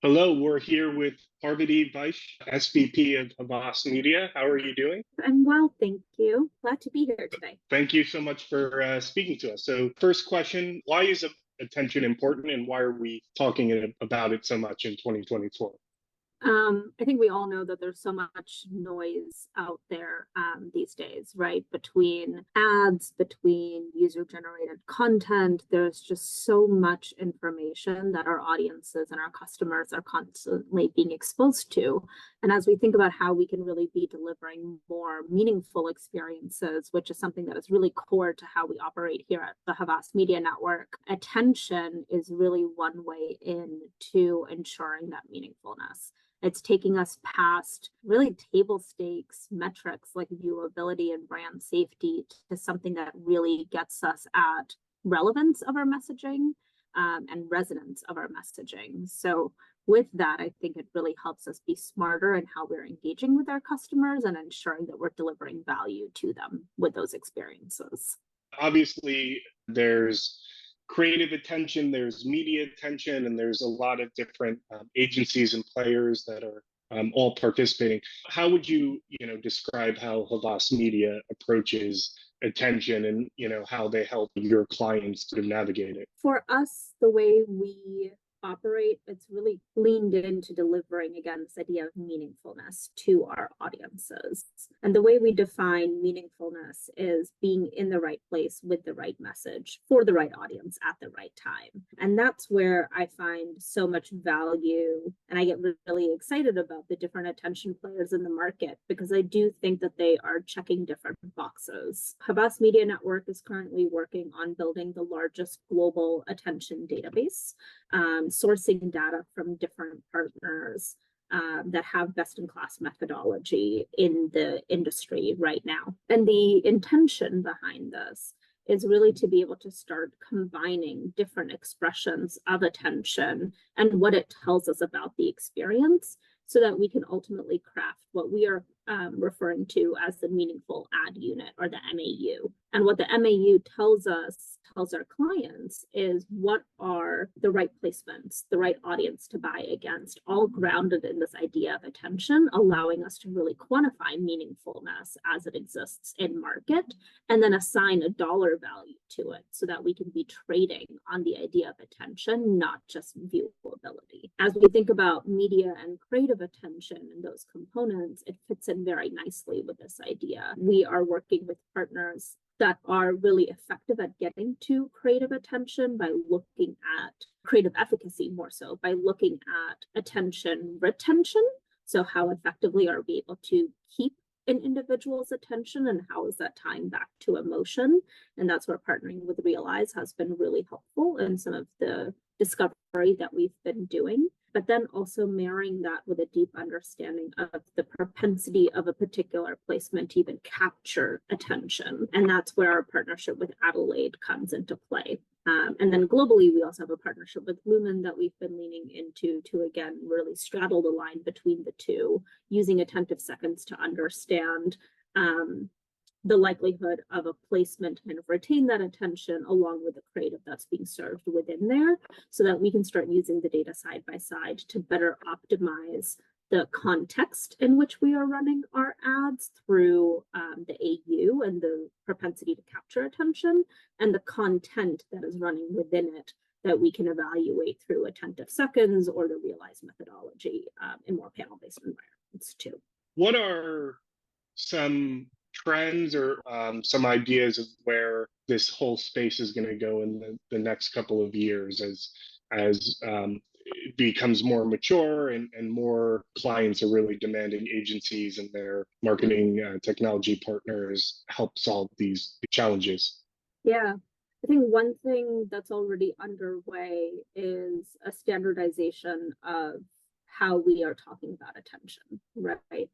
Hello, we're here with Parvati Vaish, SVP of Havas Media. How are you doing? I'm well, thank you. Glad to be here today. Thank you so much for speaking to us. So, first question, why is attention important and why are we talking about it so much in 2024? I think we all know that there's so much noise out there these days, right? Between ads, between user-generated content, there's just so much information that our audiences and our customers are constantly being exposed to. And as we think about how we can really be delivering more meaningful experiences, which is something that is really core to how we operate here at the Havas Media Network, attention is really one way into ensuring that meaningfulness. It's taking us past really table stakes metrics like viewability and brand safety to something that really gets us at relevance of our messaging and resonance of our messaging. So with that, I think it really helps us be smarter in how we're engaging with our customers and ensuring that we're delivering value to them with those experiences. Obviously, there's creative attention, there's media attention, and there's a lot of different agencies and players that are all participating. How would you describe how Havas Media approaches attention and how they help your clients to navigate it? For us, the way we operate, it's really leaned into delivering, again, this idea of meaningfulness to our audiences. And the way we define meaningfulness is being in the right place with the right message for the right audience at the right time. And that's where I find so much value. And I get really excited about the different attention players in the market because I do think that they are checking different boxes. Havas Media Network is currently working on building the largest global attention database, sourcing data from different partners that have best in class methodology in the industry right now. And the intention behind this is really to be able to start combining different expressions of attention and what it tells us about the experience so that we can ultimately craft what we are referring to as the meaningful ad unit or the MAU. And what the MAU tells our clients is what are the right placements, the right audience to buy against, all grounded in this idea of attention, allowing us to really quantify meaningfulness as it exists in market, and then assign a dollar value to it so that we can be trading on the idea of attention, not just viewability. As we think about media and creative attention and those components, it fits in very nicely with this idea. We are working with partners that are really effective at getting to creative attention by looking at creative efficacy more so, by looking at attention retention. So how effectively are we able to keep an individual's attention and how is that tying back to emotion? And that's where partnering with Realize has been really helpful in some of the discovery that we've been doing, but then also marrying that with a deep understanding of the propensity of a particular placement to even capture attention. And that's where our partnership with Adelaide comes into play. And then globally, we also have a partnership with Lumen that we've been leaning into to, again, really straddle the line between the two, using attentive seconds to understand the likelihood of a placement kind of retain that attention along with the creative that's being served within there so that we can start using the data side by side to better optimize the context in which we are running our ads through the AU and the propensity to capture attention and the content that is running within it that we can evaluate through attentive seconds or the Realize methodology in more panel-based environments too. What are some trends or some ideas of where this whole space is going to go in the next couple of years as it becomes more mature and more clients are really demanding agencies and their marketing technology partners help solve these challenges? Yeah, I think one thing that's already underway is a standardization of how we are talking about attention, right?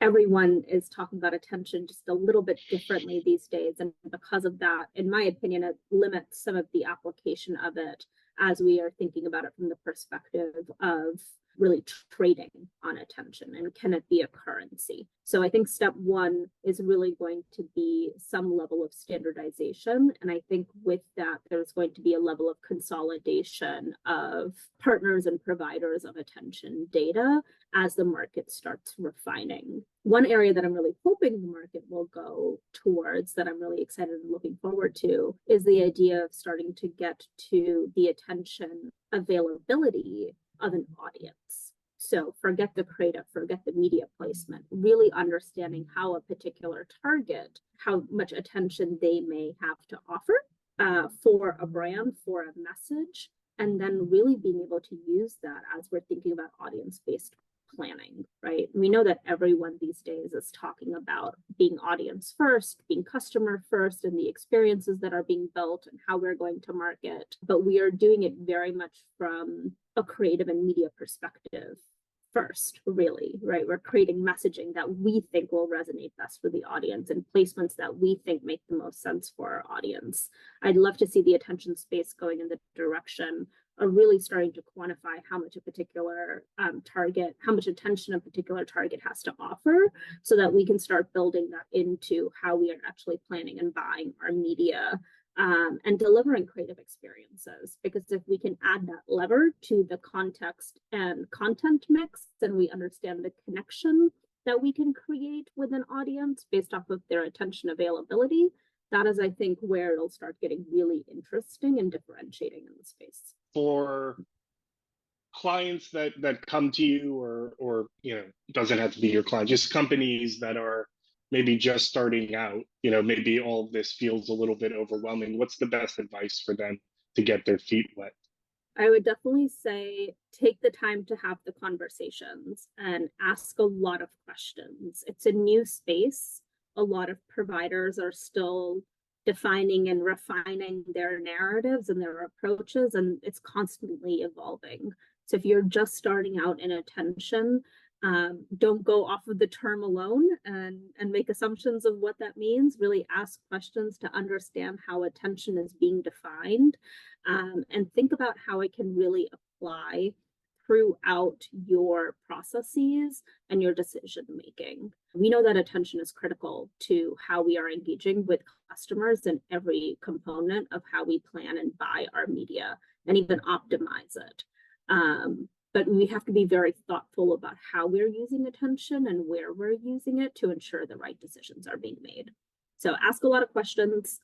Everyone is talking about attention just a little bit differently these days. And because of that, in my opinion, it limits some of the application of it as we are thinking about it from the perspective of really trading on attention, and can it be a currency? So I think step one is really going to be some level of standardization. And I think with that, there's going to be a level of consolidation of partners and providers of attention data as the market starts refining. One area that I'm really hoping the market will go towards, that I'm really excited and looking forward to, is the idea of starting to get to the attention availability of an audience. So forget the creative, forget the media placement, really understanding how a particular target, how much attention they may have to offer for a brand, for a message, and then really being able to use that as we're thinking about audience-based planning, right? We know that everyone these days is talking about being audience first, being customer first, and the experiences that are being built and how we're going to market. But we are doing it very much from a creative and media perspective first, really, right? We're creating messaging that we think will resonate best with the audience and placements that we think make the most sense for our audience. I'd love to see the attention space going in the direction of really starting to quantify how much a particular target, how much attention a particular target has to offer, so that we can start building that into how we are actually planning and buying our media and delivering creative experiences. Because if we can add that lever to the context and content mix, then we understand the connection that we can create with an audience based off of their attention availability. That is, I think, where it'll start getting really interesting and differentiating in the space. For clients that come to you, or doesn't have to be your client, just companies that are maybe just starting out, maybe all of this feels a little bit overwhelming, what's the best advice for them to get their feet wet? I would definitely say take the time to have the conversations and ask a lot of questions. It's a new space. A lot of providers are still defining and refining their narratives and their approaches, and it's constantly evolving. So if you're just starting out in attention, don't go off of the term alone and make assumptions of what that means. Really ask questions to understand how attention is being defined, and think about how it can really apply throughout your processes and your decision making. We know that attention is critical to how we are engaging with customers in every component of how we plan and buy our media and even optimize it. But we have to be very thoughtful about how we're using attention and where we're using it to ensure the right decisions are being made. So ask a lot of questions,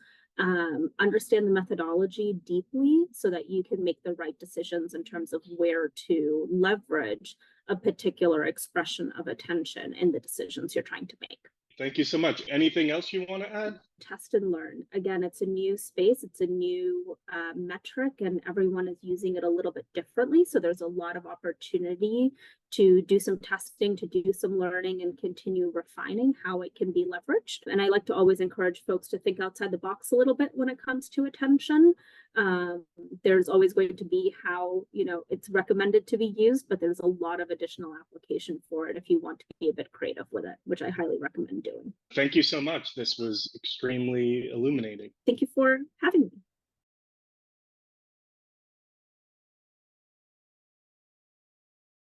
understand the methodology deeply so that you can make the right decisions in terms of where to leverage a particular expression of attention in the decisions you're trying to make. Thank you so much. Anything else you want to add? Test and learn. Again, it's a new space, it's a new metric, and everyone is using it a little bit differently. So there's a lot of opportunity to do some testing, to do some learning, and continue refining how it can be leveraged. And I like to always encourage folks to think outside the box a little bit when it comes to attention. There's always going to be how it's recommended to be used, but there's a lot of additional application for it if you want to be a bit creative with it, which I highly recommend doing. Thank you so much. This was extremely illuminating. Thank you for having me.